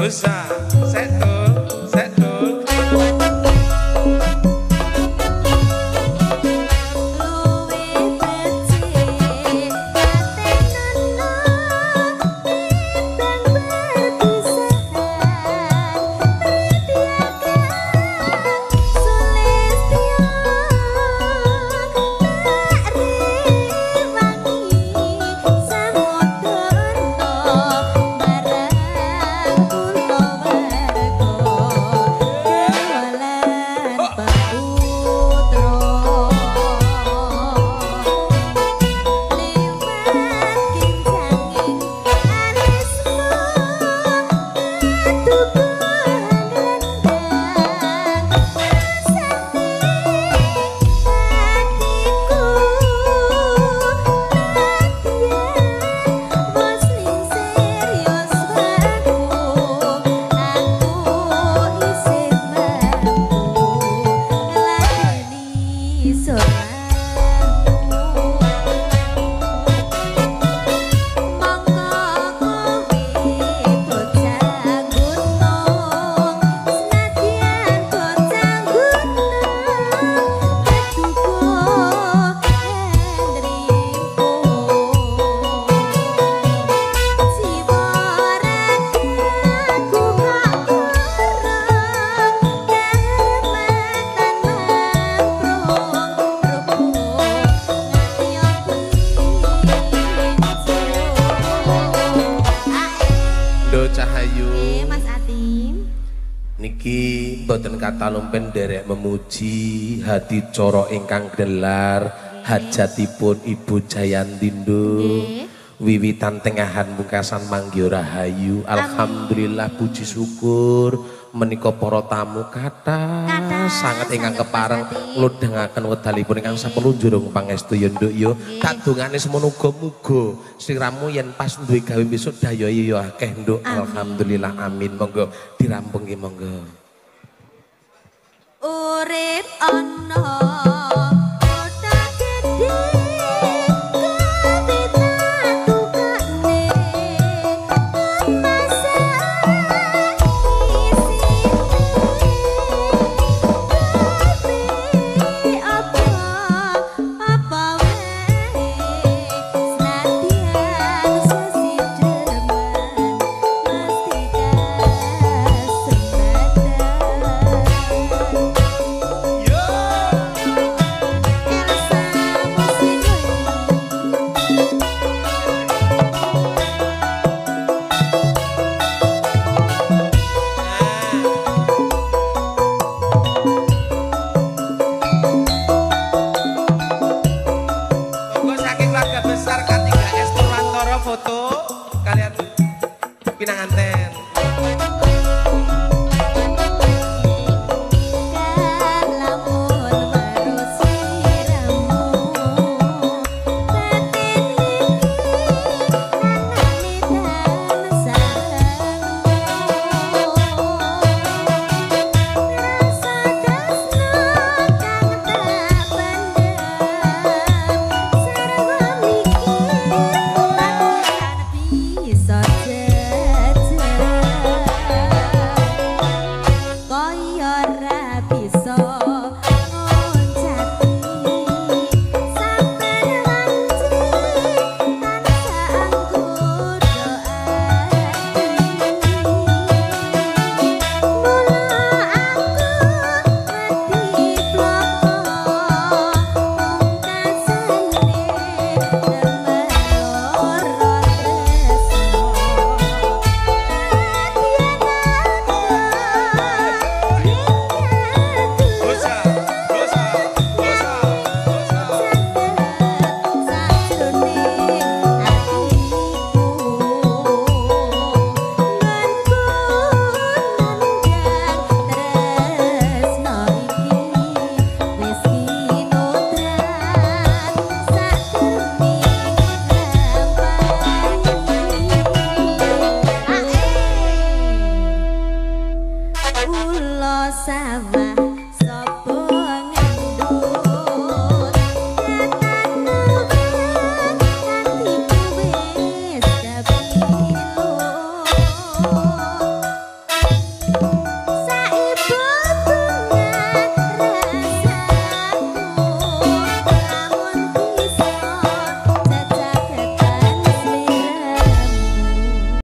Dosa, setul, setul. Boten kata lumpen derek memuji hadi coro ingkang gelar hajatipun Ibu Jayantindo wiwitan tengahan mungkasan manggih rahayu. Alhamdulillah puji syukur menika para tamu kata sangat ingkang kepareng ngludengaken wedalipun ingkang sapelunjurung pangestu ya nduk ya kadungane semono muga sliramu yen pas duwe gawe besok daya ya akeh nduk. Alhamdulillah amin. Monggo dirampung nggih monggo. Urip ana sawah